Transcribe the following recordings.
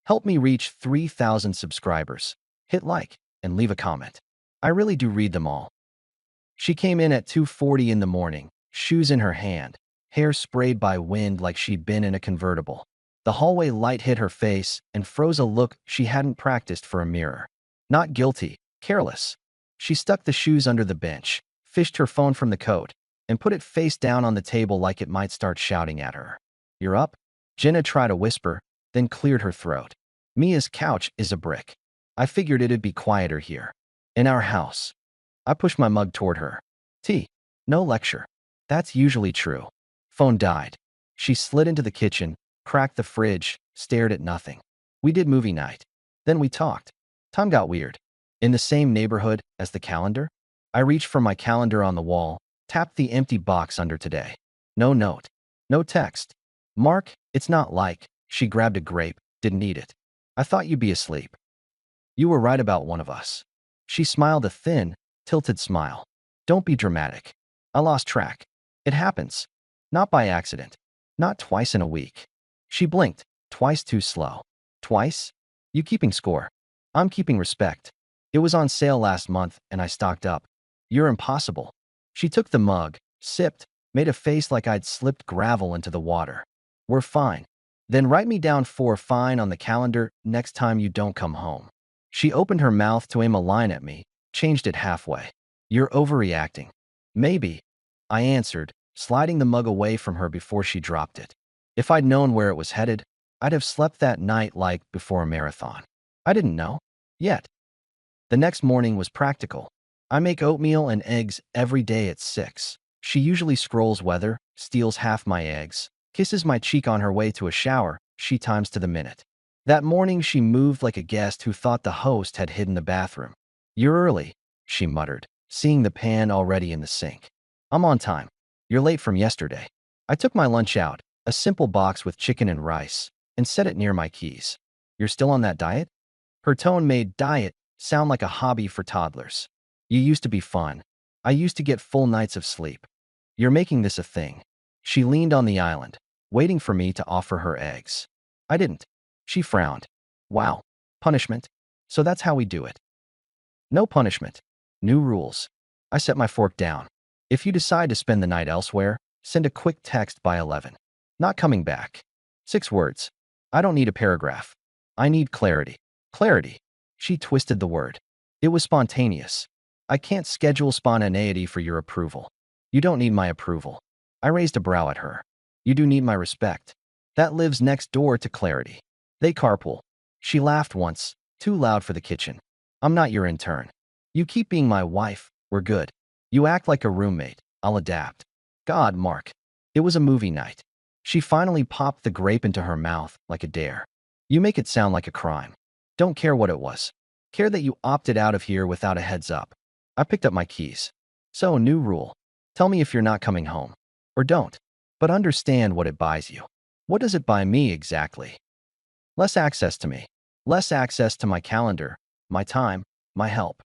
Help me reach 3,000 subscribers. Hit like and leave a comment. I really do read them all. She came in at 2:40 in the morning, shoes in her hand, hair sprayed by wind like she'd been in a convertible. The hallway light hit her face and froze a look she hadn't practiced for a mirror. Not guilty, careless. She stuck the shoes under the bench, fished her phone from the coat, and put it face down on the table like it might start shouting at her. "You're up?" Jenna tried to whisper, then cleared her throat. "Mia's couch is a brick. I figured it'd be quieter here. In our house." I pushed my mug toward her. "Tea. No lecture." "That's usually true." Phone died. She slid into the kitchen, cracked the fridge, stared at nothing. "We did movie night. Then we talked. Time got weird." "In the same neighborhood as the calendar?" I reached for my calendar on the wall, tapped the empty box under today. No note. No text. "Mark, it's not like." She grabbed a grape, didn't eat it. "I thought you'd be asleep." "You were right about one of us." She smiled a thin, tilted smile. "Don't be dramatic. I lost track. It happens. Not by accident. Not twice in a week." She blinked, twice too slow. "Twice? You keeping score?" "I'm keeping respect. It was on sale last month and I stocked up." "You're impossible." She took the mug, sipped, made a face like I'd slipped gravel into the water. "We're fine. Then write me down for fine on the calendar next time you don't come home." She opened her mouth to aim a line at me, changed it halfway. "You're overreacting." "Maybe," I answered, sliding the mug away from her before she dropped it. If I'd known where it was headed, I'd have slept that night like before a marathon. I didn't know. Yet. The next morning was practical. I make oatmeal and eggs every day at 6. She usually scrolls weather, steals half my eggs, kisses my cheek on her way to a shower, she times to the minute. That morning she moved like a guest who thought the host had hidden the bathroom. "You're early," she muttered, seeing the pan already in the sink. "I'm on time. You're late from yesterday." I took my lunch out, a simple box with chicken and rice, and set it near my keys. "You're still on that diet?" Her tone made diet sound like a hobby for toddlers. "You used to be fun. I used to get full nights of sleep. You're making this a thing." She leaned on the island, waiting for me to offer her eggs. I didn't. She frowned. "Wow. Punishment? So that's how we do it." "No punishment. New rules." I set my fork down. "If you decide to spend the night elsewhere, send a quick text by 11. Not coming back." 6 words. I don't need a paragraph. I need clarity. Clarity. She twisted the word. It was spontaneous. "I can't schedule spontaneity for your approval." "You don't need my approval." I raised a brow at her. "You do need my respect. That lives next door to clarity." They carpool. She laughed once, too loud for the kitchen. "I'm not your intern. You keep being my wife, we're good. You act like a roommate, I'll adapt." God, Mark. It was a movie night. She finally popped the grape into her mouth like a dare. "You make it sound like a crime." "Don't care what it was. Care that you opted out of here without a heads up." I picked up my keys. "So, new rule. Tell me if you're not coming home. Or don't. But understand what it buys you." "What does it buy me exactly?" "Less access to me. Less access to my calendar, my time, my help."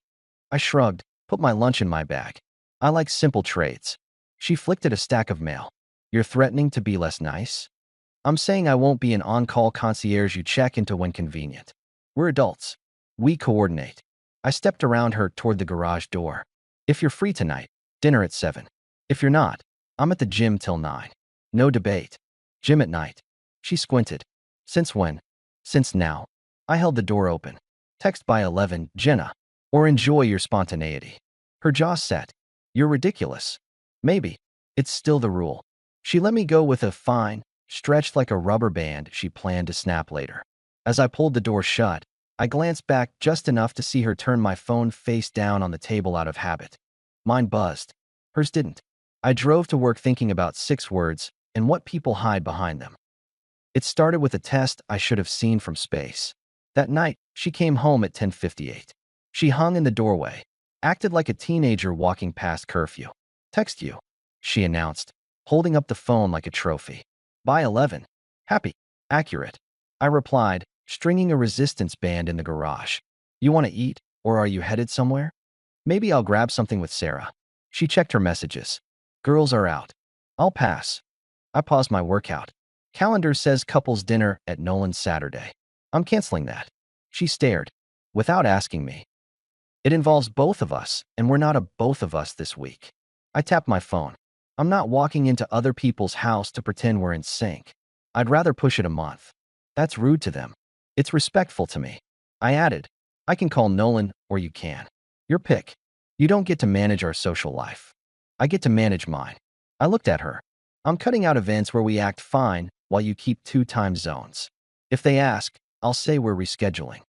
I shrugged, put my lunch in my bag. "I like simple trades." She flicked at a stack of mail. "You're threatening to be less nice?" "I'm saying I won't be an on-call concierge you check into when convenient. We're adults. We coordinate." I stepped around her toward the garage door. "If you're free tonight, dinner at 7. If you're not, I'm at the gym till 9. No debate." "Gym at night." She squinted. "Since when?" "Since now." I held the door open. "Text by 11, Jenna. Or enjoy your spontaneity." Her jaw set. "You're ridiculous." "Maybe. It's still the rule." She let me go with a fine, stretched like a rubber band she planned to snap later. As I pulled the door shut, I glanced back just enough to see her turn my phone face down on the table out of habit. Mine buzzed. Hers didn't. I drove to work thinking about 6 words and what people hide behind them. It started with a test I should have seen from space. That night, she came home at 10:58. She hung in the doorway, acted like a teenager walking past curfew. "Text you," she announced, holding up the phone like a trophy. "By 11. Happy. Accurate." I replied, stringing a resistance band in the garage. "You want to eat, or are you headed somewhere?" "Maybe I'll grab something with Sarah." She checked her messages. "Girls are out." "I'll pass." I paused my workout. Calendar says couples dinner at Nolan's Saturday. I'm canceling that. She stared, without asking me. It involves both of us, and we're not a both of us this week. I tapped my phone. I'm not walking into other people's house to pretend we're in sync. I'd rather push it a month. That's rude to them. It's respectful to me. I added, I can call Nolan or you can. Your pick. You don't get to manage our social life. I get to manage mine. I looked at her. I'm cutting out events where we act fine while you keep 2 time zones. If they ask, I'll say we're rescheduling.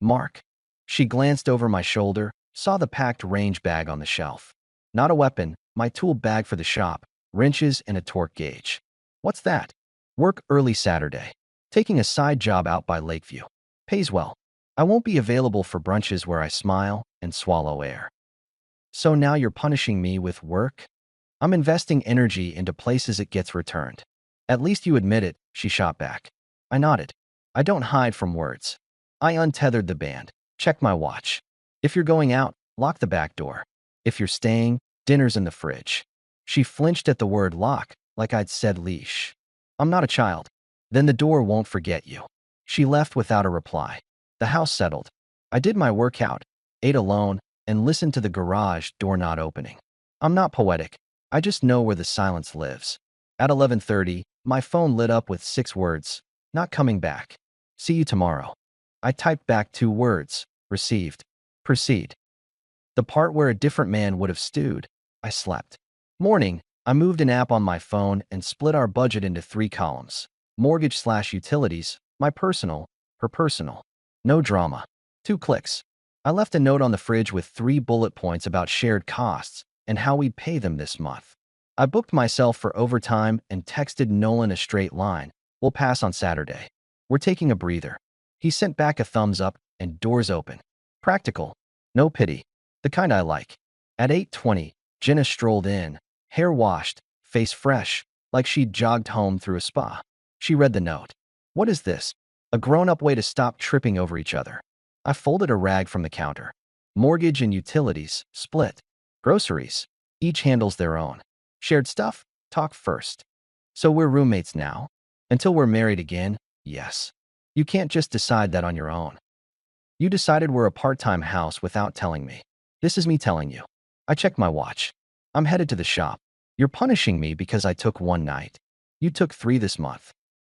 Mark. She glanced over my shoulder, saw the packed range bag on the shelf. Not a weapon, my tool bag for the shop, wrenches and a torque gauge. What's that? Work early Saturday. Taking a side job out by Lakeview. Pays well. I won't be available for brunches where I smile and swallow air. So now you're punishing me with work? I'm investing energy into places it gets returned. At least you admit it, she shot back. I nodded. I don't hide from words. I untethered the band. Check my watch. If you're going out, lock the back door. If you're staying, dinner's in the fridge. She flinched at the word lock, like I'd said leash. I'm not a child. Then the door won't forget you. She left without a reply. The house settled. I did my workout, ate alone, and listened to the garage door not opening. I'm not poetic. I just know where the silence lives. At 11:30, my phone lit up with 6 words. Not coming back. See you tomorrow. I typed back 2 words. Received. Proceed. The part where a different man would have stewed. I slept. Morning, I moved an app on my phone and split our budget into 3 columns. Mortgage/utilities, my personal, her personal. No drama. 2 clicks. I left a note on the fridge with 3 bullet points about shared costs and how we'd pay them this month. I booked myself for overtime and texted Nolan a straight line. We'll pass on Saturday. We're taking a breather. He sent back a thumbs up and doors open. Practical. No pity. The kind I like. At 8:20, Jenna strolled in, hair washed, face fresh, like she'd jogged home through a spa. She read the note. What is this? A grown-up way to stop tripping over each other. I folded a rag from the counter. Mortgage and utilities, split. Groceries, each handles their own. Shared stuff, talk first. So we're roommates now? Until we're married again, yes. You can't just decide that on your own. You decided we're a part-time house without telling me. This is me telling you. I checked my watch. I'm headed to the shop. You're punishing me because I took 1 night. You took 3 this month.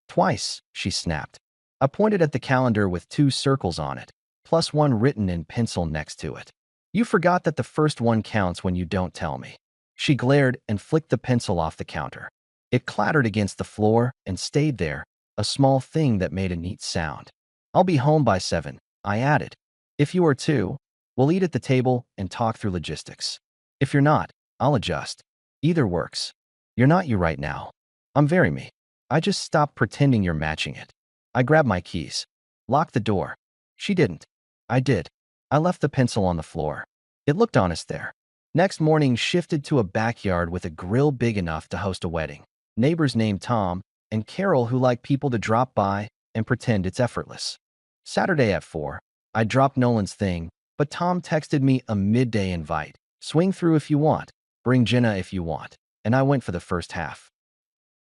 Twice, she snapped. I pointed at the calendar with 2 circles on it, plus 1 written in pencil next to it. You forgot that the first one counts when you don't tell me. She glared and flicked the pencil off the counter. It clattered against the floor and stayed there, a small thing that made a neat sound. I'll be home by 7, I added. If you are too, we'll eat at the table and talk through logistics. If you're not, I'll adjust. Either works. You're not you right now. I'm very me. I just stopped pretending you're matching it. I grabbed my keys. Locked the door. She didn't. I did. I left the pencil on the floor. It looked honest there. Next morning shifted to a backyard with a grill big enough to host a wedding. Neighbors named Tom and Carol who like people to drop by and pretend it's effortless. Saturday at 4, I dropped Nolan's thing, but Tom texted me a midday invite. Swing through if you want. Bring Jenna if you want. And I went for the first half.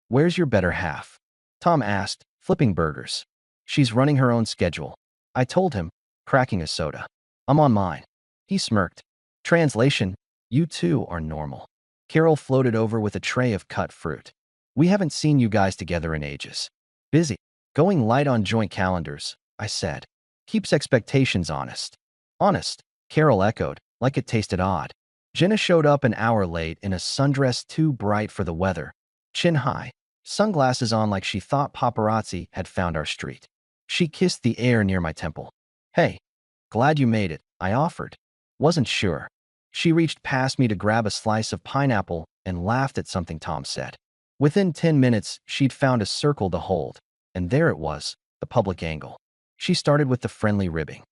Where's your better half? Tom asked, flipping burgers. She's running her own schedule. I told him, cracking a soda. I'm on mine. He smirked. Translation, you two are normal. Carol floated over with a tray of cut fruit. We haven't seen you guys together in ages. Busy. Going light on joint calendars, I said. Keeps expectations honest. Honest, Carol echoed, like it tasted odd. Jenna showed up an hour late in a sundress too bright for the weather, chin high, sunglasses on like she thought paparazzi had found our street. She kissed the air near my temple. Hey, glad you made it, I offered. Wasn't sure. She reached past me to grab a slice of pineapple and laughed at something Tom said. Within 10 minutes, she'd found a circle to hold, and there it was, the public angle. She started with the friendly ribbing.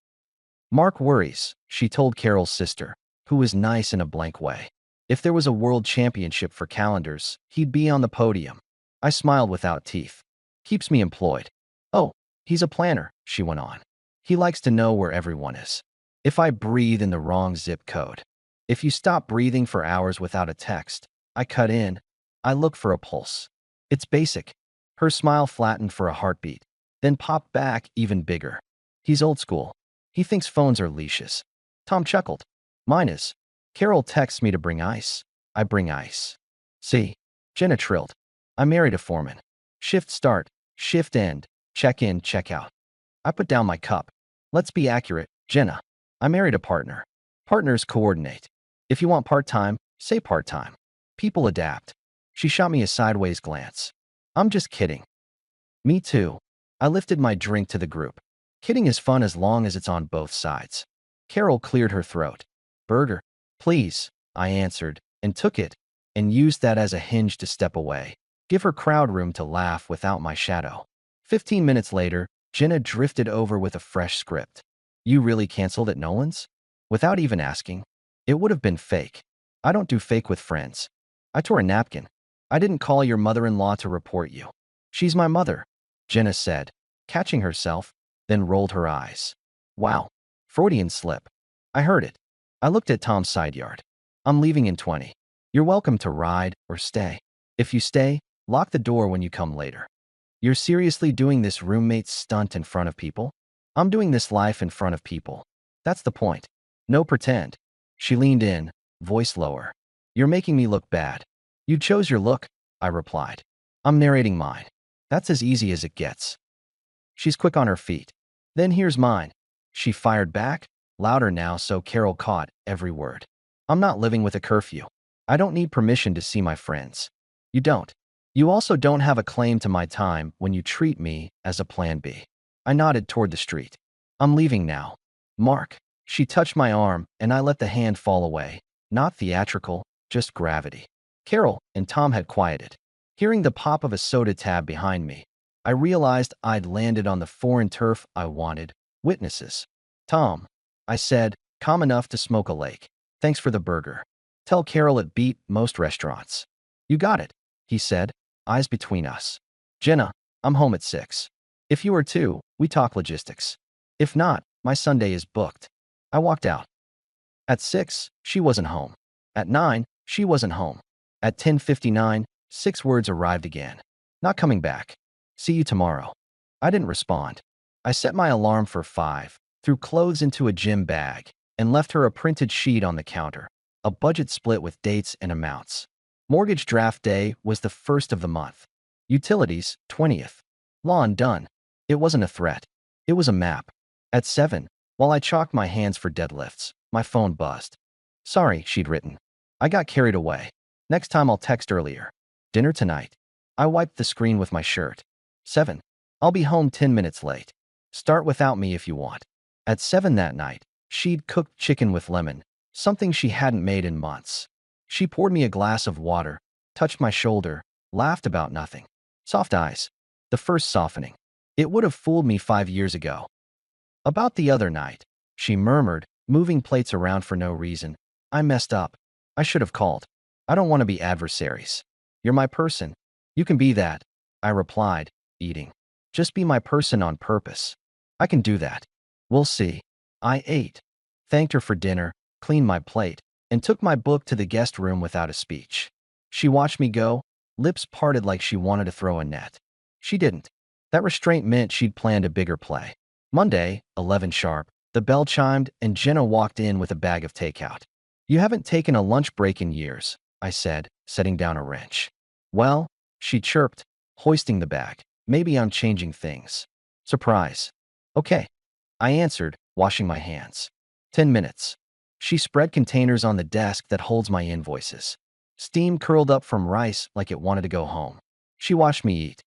Mark worries, she told Carol's sister, who was nice in a blank way. If there was a world championship for calendars, he'd be on the podium. I smiled without teeth. Keeps me employed. Oh, he's a planner, she went on. He likes to know where everyone is. If I breathe in the wrong zip code. If you stop breathing for hours without a text, I cut in. I look for a pulse. It's basic. Her smile flattened for a heartbeat. then popped back even bigger. He's old school. He thinks phones are leashes. Tom chuckled. Mine is. Carol texts me to bring ice. I bring ice. See? Jenna trilled. I married a foreman. Shift start, shift end, check in, check out. I put down my cup. Let's be accurate, Jenna. I married a partner. Partners coordinate. If you want part-time, say part-time. People adapt. She shot me a sideways glance. I'm just kidding. Me too. I lifted my drink to the group. Kidding is fun as long as it's on both sides. Carol cleared her throat. Burger, please, I answered, and took it, and used that as a hinge to step away. Give her crowd room to laugh without my shadow. 15 minutes later, Jenna drifted over with a fresh script. You really canceled at Nolan's? Without even asking. It would have been fake. I don't do fake with friends. I tore a napkin. I didn't call your mother-in-law to report you. She's my mother, Jenna said, catching herself, then rolled her eyes. Wow. Freudian slip. I heard it. I looked at Tom's side yard. I'm leaving in 20. You're welcome to ride or stay. If you stay, lock the door when you come later. You're seriously doing this roommate stunt in front of people? I'm doing this life in front of people. That's the point. No pretend. She leaned in, voice lower. You're making me look bad. You chose your look, I replied. I'm narrating mine. That's as easy as it gets. She's quick on her feet. Then here's mine. She fired back, louder now so Carol caught every word. I'm not living with a curfew. I don't need permission to see my friends. You don't. You also don't have a claim to my time when you treat me as a plan B. I nodded toward the street. I'm leaving now. Mark. She touched my arm, and I let the hand fall away. Not theatrical, just gravity. Carol and Tom had quieted. Hearing the pop of a soda tab behind me, I realized I'd landed on the foreign turf I wanted. Witnesses. Tom, I said, calm enough to smoke a lake. Thanks for the burger. Tell Carol it beat most restaurants. You got it, he said, eyes between us. Jenna, I'm home at 6. If you are too, we talk logistics. If not, my Sunday is booked. I walked out. At 6, she wasn't home. At 9, she wasn't home. At 10:59, 6 words arrived again. Not coming back. See you tomorrow. I didn't respond. I set my alarm for 5, threw clothes into a gym bag, and left her a printed sheet on the counter, a budget split with dates and amounts. Mortgage draft day was the 1st of the month. Utilities, 20th. Lawn done. It wasn't a threat. It was a map. At 7, while I chalked my hands for deadlifts, my phone buzzed. Sorry, she'd written. I got carried away. Next time I'll text earlier. Dinner tonight. I wiped the screen with my shirt. 7. I'll be home 10 minutes late. Start without me if you want. At 7 that night, she'd cooked chicken with lemon, something she hadn't made in months. She poured me a glass of water, touched my shoulder, laughed about nothing. Soft eyes. The first softening. It would have fooled me 5 years ago. About the other night, she murmured, moving plates around for no reason. I messed up. I should have called. I don't want to be adversaries. You're my person. You can be that, I replied, eating. Just be my person on purpose. I can do that. We'll see. I ate, thanked her for dinner, cleaned my plate, and took my book to the guest room without a speech. She watched me go, lips parted like she wanted to throw a net. She didn't. That restraint meant she'd planned a bigger play. Monday, 11 sharp, the bell chimed and Jenna walked in with a bag of takeout. You haven't taken a lunch break in years, I said, setting down a wrench. Well, she chirped, hoisting the bag. Maybe I'm changing things. Surprise. Okay. I answered, washing my hands. 10 minutes. She spread containers on the desk that holds my invoices. Steam curled up from rice like it wanted to go home. She watched me eat.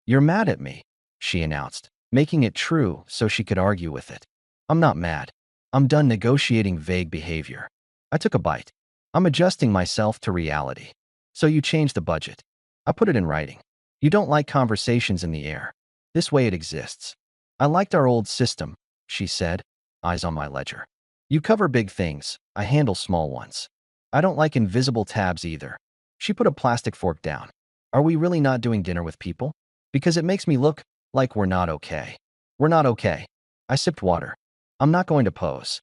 You're mad at me, she announced, making it true so she could argue with it. I'm not mad. I'm done negotiating vague behavior. I took a bite. I'm adjusting myself to reality. So you changed the budget. I put it in writing. You don't like conversations in the air. This way it exists. I liked our old system, she said, eyes on my ledger. You cover big things. I handle small ones. I don't like invisible tabs either. She put a plastic fork down. Are we really not doing dinner with people? Because it makes me look like we're not okay. We're not okay. I sipped water. I'm not going to pose.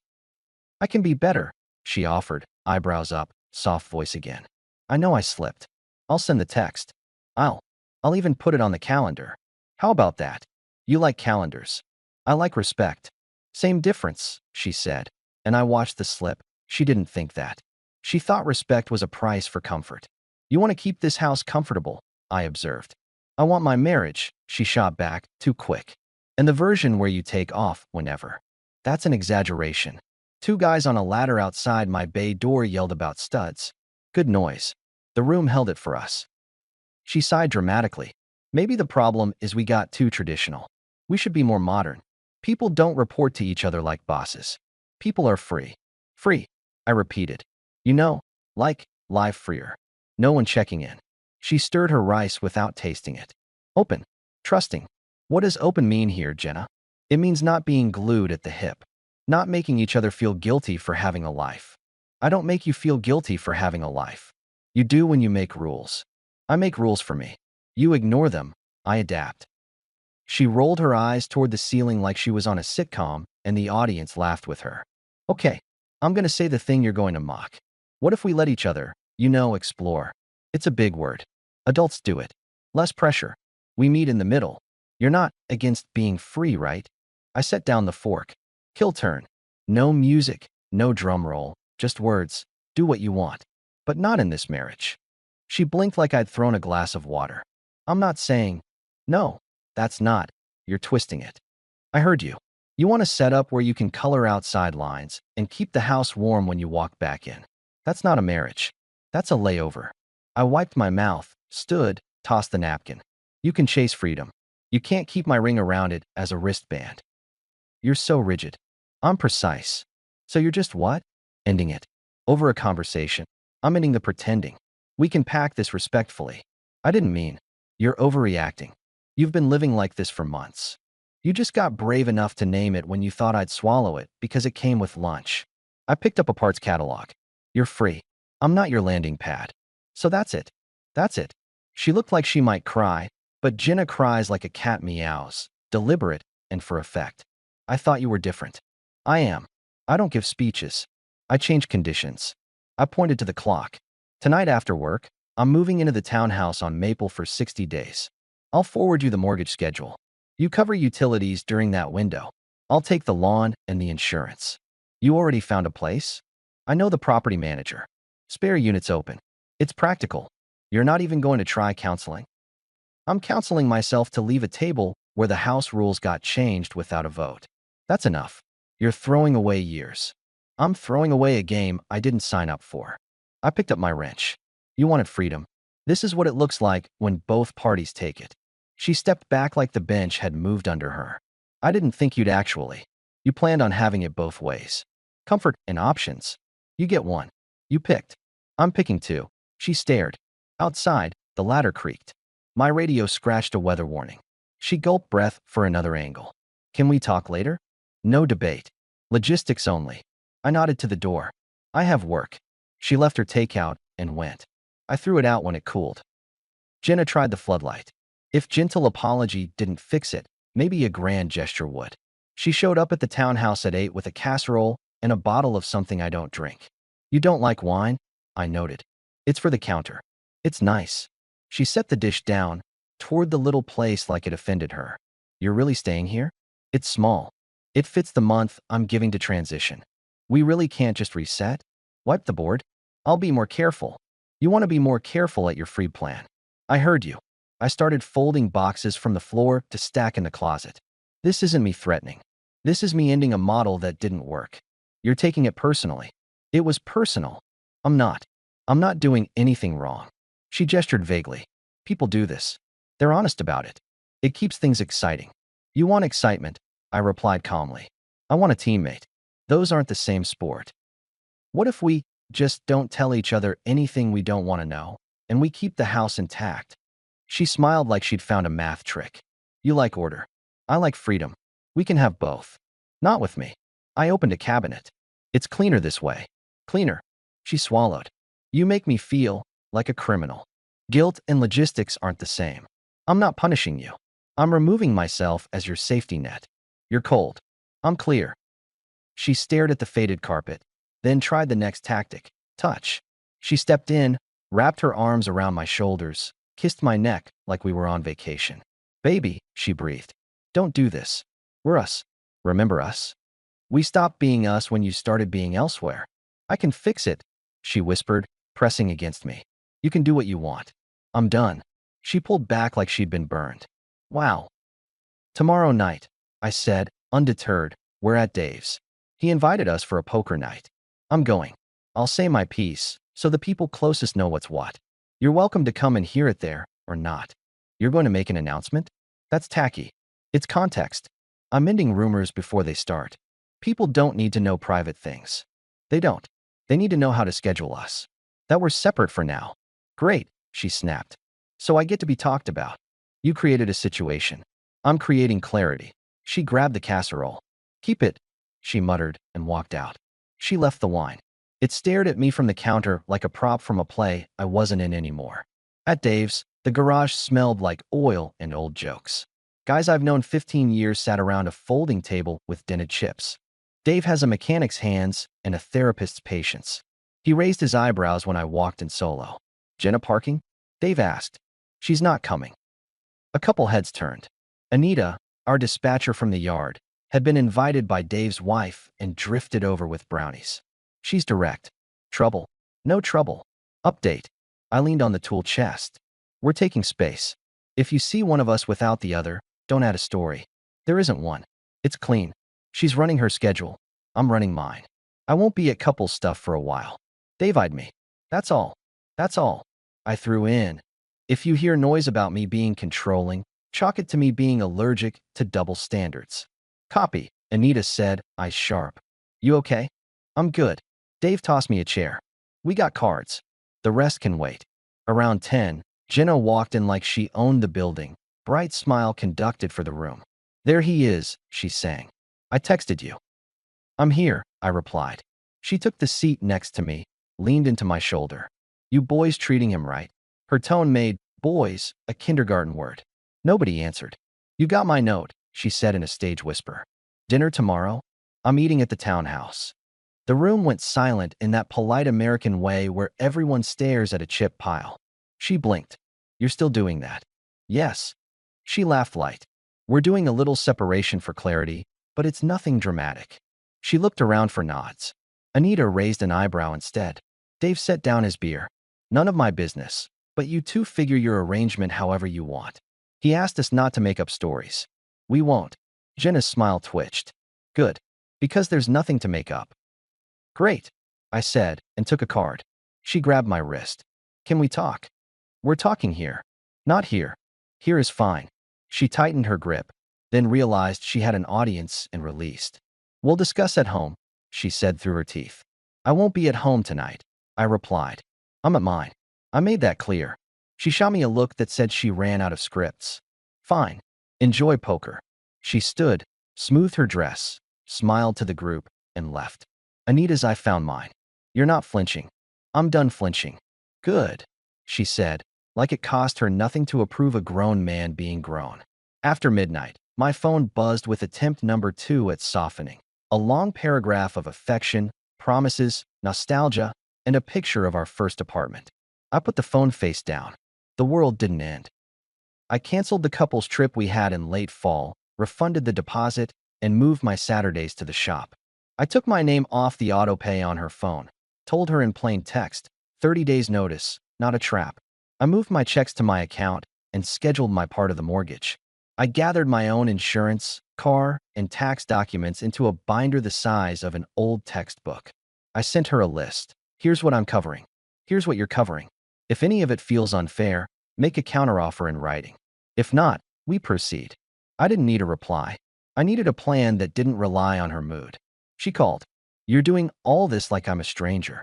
I can be better, she offered, eyebrows up, soft voice again. I know I slipped. I'll send the text. I'll even put it on the calendar. How about that? You like calendars. I like respect. Same difference, she said. And I watched the slip. She didn't think that. She thought respect was a price for comfort. You want to keep this house comfortable, I observed. I want my marriage, she shot back, too quick. And the version where you take off whenever. That's an exaggeration. Two guys on a ladder outside my bay door yelled about studs. Good noise. The room held it for us. She sighed dramatically. Maybe the problem is we got too traditional. We should be more modern. People don't report to each other like bosses. People are free. Free, I repeated. You know, like, live freer. No one checking in. She stirred her rice without tasting it. Open. Trusting. What does open mean here, Jenna? It means not being glued at the hip. Not making each other feel guilty for having a life. I don't make you feel guilty for having a life. You do when you make rules. I make rules for me. You ignore them. I adapt. She rolled her eyes toward the ceiling like she was on a sitcom, and the audience laughed with her. Okay, I'm going to say the thing you're going to mock. What if we let each other, explore? It's a big word. Adults do it. Less pressure. We meet in the middle. You're not against being free, right? I set down the fork. Kill turn. No music, no drum roll, just words. Do what you want. But not in this marriage. She blinked like I'd thrown a glass of water. I'm not saying, no, that's not. You're twisting it. I heard you. You want a setup where you can color outside lines and keep the house warm when you walk back in. That's not a marriage. That's a layover. I wiped my mouth, stood, tossed the napkin. You can chase freedom. You can't keep my ring around it as a wristband. You're so rigid. I'm precise. So you're just what? Ending it. Over a conversation. I'm ending the pretending. We can pack this respectfully. I didn't mean. You're overreacting. You've been living like this for months. You just got brave enough to name it when you thought I'd swallow it because it came with lunch. I picked up a parts catalog. You're free. I'm not your landing pad. So that's it. That's it. She looked like she might cry, but Jenna cries like a cat meows, deliberate and for effect. I thought you were different. I am. I don't give speeches. I change conditions. I pointed to the clock. Tonight after work, I'm moving into the townhouse on Maple for 60 days. I'll forward you the mortgage schedule. You cover utilities during that window. I'll take the lawn and the insurance. You already found a place? I know the property manager. Spare units open. It's practical. You're not even going to try counseling? I'm counseling myself to leave a table where the house rules got changed without a vote. That's enough. You're throwing away years. I'm throwing away a game I didn't sign up for. I picked up my wrench. You wanted freedom. This is what it looks like when both parties take it. She stepped back like the bench had moved under her. I didn't think you'd actually. You planned on having it both ways. Comfort and options. You get one. You picked. I'm picking two. She stared. Outside, the ladder creaked. My radio scratched a weather warning. She gulped breath for another angle. Can we talk later? No debate. Logistics only. I nodded to the door. I have work. She left her takeout and went. I threw it out when it cooled. Jenna tried the floodlight. If gentle apology didn't fix it, maybe a grand gesture would. She showed up at the townhouse at 8 with a casserole and a bottle of something I don't drink. You don't like wine? I noted. It's for the counter. It's nice. She set the dish down, toward the little place like it offended her. You're really staying here? It's small. It fits the month I'm giving to transition. We really can't just reset? Wipe the board? I'll be more careful. You want to be more careful at your free plan. I heard you. I started folding boxes from the floor to stack in the closet. This isn't me threatening. This is me ending a model that didn't work. You're taking it personally. It was personal. I'm not. I'm not doing anything wrong. She gestured vaguely. People do this. They're honest about it. It keeps things exciting. You want excitement, I replied calmly. I want a teammate. Those aren't the same sport. What if we just don't tell each other anything we don't want to know, and we keep the house intact? She smiled like she'd found a math trick. You like order. I like freedom. We can have both. Not with me. I opened a cabinet. It's cleaner this way. Cleaner. She swallowed. You make me feel like a criminal. Guilt and logistics aren't the same. I'm not punishing you. I'm removing myself as your safety net. You're cold. I'm clear. She stared at the faded carpet, then tried the next tactic, touch. She stepped in, wrapped her arms around my shoulders, kissed my neck like we were on vacation. Baby, she breathed. Don't do this. We're us. Remember us? We stopped being us when you started being elsewhere. I can fix it, she whispered, pressing against me. You can do what you want. I'm done. She pulled back like she'd been burned. Wow. Tomorrow night, I said, undeterred, we're at Dave's. He invited us for a poker night. I'm going. I'll say my piece, so the people closest know what's what. You're welcome to come and hear it there, or not. You're going to make an announcement? That's tacky. It's context. I'm ending rumors before they start. People don't need to know private things. They don't. They need to know how to schedule us. That we're separate for now. Great, she snapped. So I get to be talked about. You created a situation. I'm creating clarity. She grabbed the casserole. Keep it, she muttered and walked out. She left the wine. It stared at me from the counter like a prop from a play I wasn't in anymore. At Dave's, the garage smelled like oil and old jokes. Guys I've known 15 years sat around a folding table with dented chips. Dave has a mechanic's hands and a therapist's patience. He raised his eyebrows when I walked in solo. Jenna parking? Dave asked. She's not coming. A couple heads turned. Anita, our dispatcher from the yard, had been invited by Dave's wife and drifted over with brownies. She's direct. Trouble. No trouble. Update. I leaned on the tool chest. We're taking space. If you see one of us without the other, don't add a story. There isn't one. It's clean. She's running her schedule. I'm running mine. I won't be at couple stuff for a while. Dave eyed me. That's all. That's all. I threw in. If you hear noise about me being controlling, chalk it to me being allergic to double standards. Copy, Anita said, eyes sharp. You okay? I'm good. Dave tossed me a chair. We got cards. The rest can wait. Around 10, Jenna walked in like she owned the building. Bright smile conducted for the room. There he is, she sang. I texted you. I'm here, I replied. She took the seat next to me, leaned into my shoulder. You boys treating him right? Her tone made boys a kindergarten word. Nobody answered. You got my note, she said in a stage whisper. Dinner tomorrow? I'm eating at the townhouse. The room went silent in that polite American way where everyone stares at a chip pile. She blinked. You're still doing that? Yes. She laughed light. We're doing a little separation for clarity, but it's nothing dramatic. She looked around for nods. Anita raised an eyebrow instead. Dave set down his beer. None of my business, but you two figure your arrangement however you want. He asked us not to make up stories. We won't. Jenna's smile twitched. Good. Because there's nothing to make up. Great, I said, and took a card. She grabbed my wrist. Can we talk? We're talking here. Not here. Here is fine. She tightened her grip, then realized she had an audience and released. We'll discuss at home, she said through her teeth. I won't be at home tonight, I replied. I'm at mine. I made that clear. She shot me a look that said she ran out of scripts. Fine. Enjoy poker. She stood, smoothed her dress, smiled to the group, and left. Anita's I found mine. You're not flinching. I'm done flinching. Good, she said, like it cost her nothing to approve a grown man being grown. After midnight, my phone buzzed with attempt number 2 at softening. A long paragraph of affection, promises, nostalgia, and a picture of our first apartment. I put the phone face down. The world didn't end. I canceled the couple's trip we had in late fall, refunded the deposit, and moved my Saturdays to the shop. I took my name off the auto-pay on her phone, told her in plain text, 30 days notice, not a trap. I moved my checks to my account and scheduled my part of the mortgage. I gathered my own insurance, car, and tax documents into a binder the size of an old textbook. I sent her a list. Here's what I'm covering. Here's what you're covering. If any of it feels unfair, make a counteroffer in writing. If not, we proceed. I didn't need a reply. I needed a plan that didn't rely on her mood. She called. You're doing all this like I'm a stranger.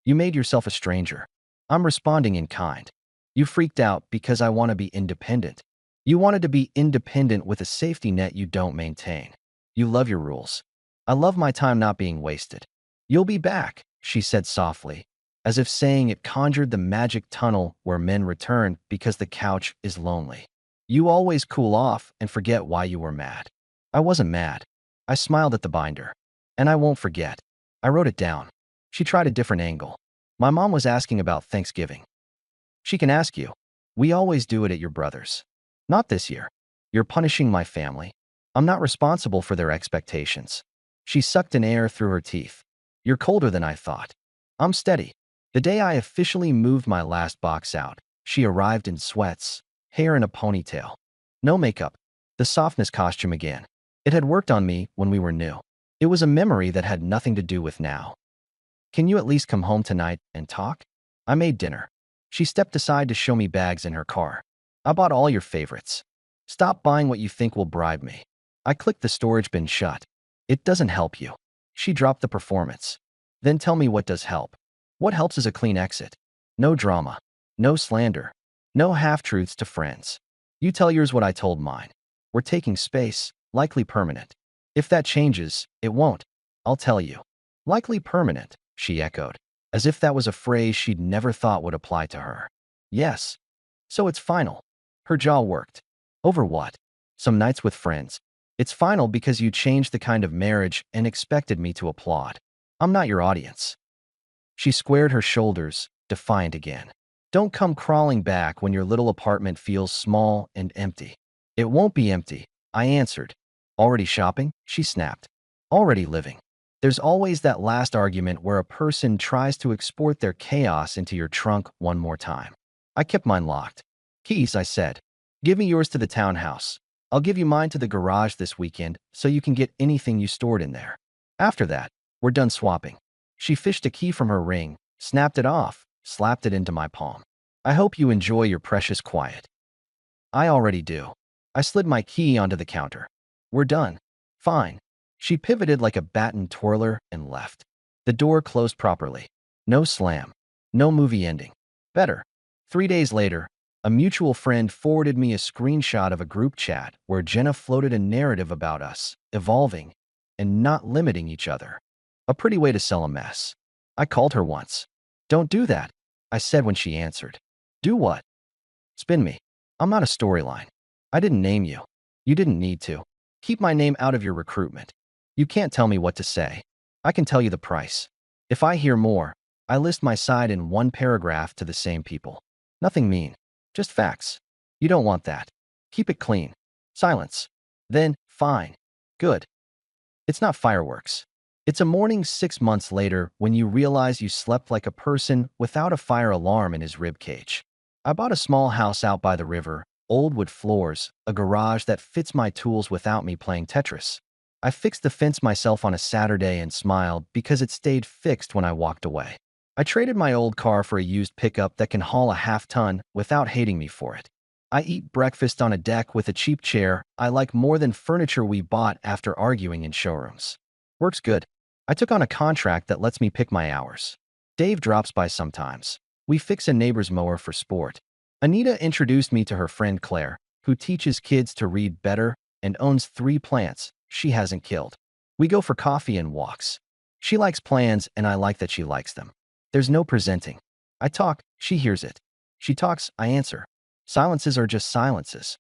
You made yourself a stranger. I'm responding in kind. You freaked out because I want to be independent. You wanted to be independent with a safety net you don't maintain. You love your rules. I love my time not being wasted. You'll be back, she said softly, as if saying it conjured the magic tunnel where men return because the couch is lonely. You always cool off and forget why you were mad. I wasn't mad. I smiled at the binder. And I won't forget. I wrote it down. She tried a different angle. My mom was asking about Thanksgiving. She can ask you. We always do it at your brother's. Not this year. You're punishing my family. I'm not responsible for their expectations. She sucked in air through her teeth. You're colder than I thought. I'm steady. The day I officially moved my last box out, she arrived in sweats, hair in a ponytail. No makeup. The softness costume again. It had worked on me when we were new. It was a memory that had nothing to do with now. Can you at least come home tonight and talk? I made dinner. She stepped aside to show me bags in her car. I bought all your favorites. Stop buying what you think will bribe me. I clicked the storage bin shut. It doesn't help you. She dropped the performance. Then tell me what does help. What helps is a clean exit. No drama. No slander. No half-truths to friends. You tell yours what I told mine. We're taking space, likely permanent. If that changes, it won't. I'll tell you. Likely permanent, she echoed, as if that was a phrase she'd never thought would apply to her. Yes. So it's final. Her jaw worked. Over what? Some nights with friends. It's final because you changed the kind of marriage and expected me to applaud. I'm not your audience. She squared her shoulders, defiant again. Don't come crawling back when your little apartment feels small and empty. It won't be empty, I answered. Already shopping? She snapped. Already living. There's always that last argument where a person tries to export their chaos into your trunk one more time. I kept mine locked. Keys, I said. Give me yours to the townhouse. I'll give you mine to the garage this weekend so you can get anything you stored in there. After that, we're done swapping. She fished a key from her ring, snapped it off, slapped it into my palm. I hope you enjoy your precious quiet. I already do. I slid my key onto the counter. We're done. Fine. She pivoted like a baton twirler and left. The door closed properly. No slam. No movie ending. Better. 3 days later, a mutual friend forwarded me a screenshot of a group chat where Jenna floated a narrative about us, evolving, and not limiting each other. A pretty way to sell a mess. I called her once. Don't do that, I said when she answered. Do what? Spin me. I'm not a storyline. I didn't name you. You didn't need to. Keep my name out of your recruitment. You can't tell me what to say. I can tell you the price. If I hear more, I list my side in one paragraph to the same people. Nothing mean. Just facts. You don't want that. Keep it clean. Silence. Then, fine. Good. It's not fireworks. It's a morning 6 months later when you realize you slept like a person without a fire alarm in his ribcage. I bought a small house out by the river, old wood floors, a garage that fits my tools without me playing Tetris. I fixed the fence myself on a Saturday and smiled because it stayed fixed when I walked away. I traded my old car for a used pickup that can haul a half-ton without hating me for it. I eat breakfast on a deck with a cheap chair I like more than furniture we bought after arguing in showrooms. Works good. I took on a contract that lets me pick my hours. Dave drops by sometimes. We fix a neighbor's mower for sport. Anita introduced me to her friend Claire, who teaches kids to read better and owns 3 plants she hasn't killed. We go for coffee and walks. She likes plans and I like that she likes them. There's no presenting. I talk, she hears it. She talks, I answer. Silences are just silences.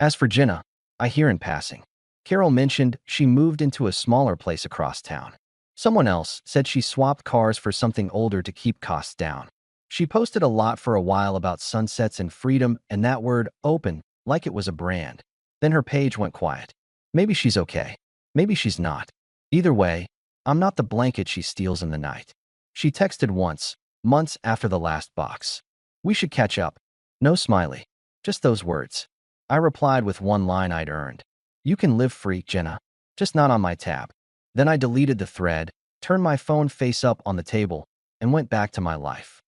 As for Jenna, I hear in passing. Carol mentioned she moved into a smaller place across town. Someone else said she swapped cars for something older to keep costs down. She posted a lot for a while about sunsets and freedom and that word open like it was a brand. Then her page went quiet. Maybe she's okay. Maybe she's not. Either way, I'm not the blanket she steals in the night. She texted once, months after the last box. We should catch up. No smiley. Just those words. I replied with one line I'd earned. You can live free, Jenna. Just not on my tab. Then I deleted the thread, turned my phone face up on the table, and went back to my life.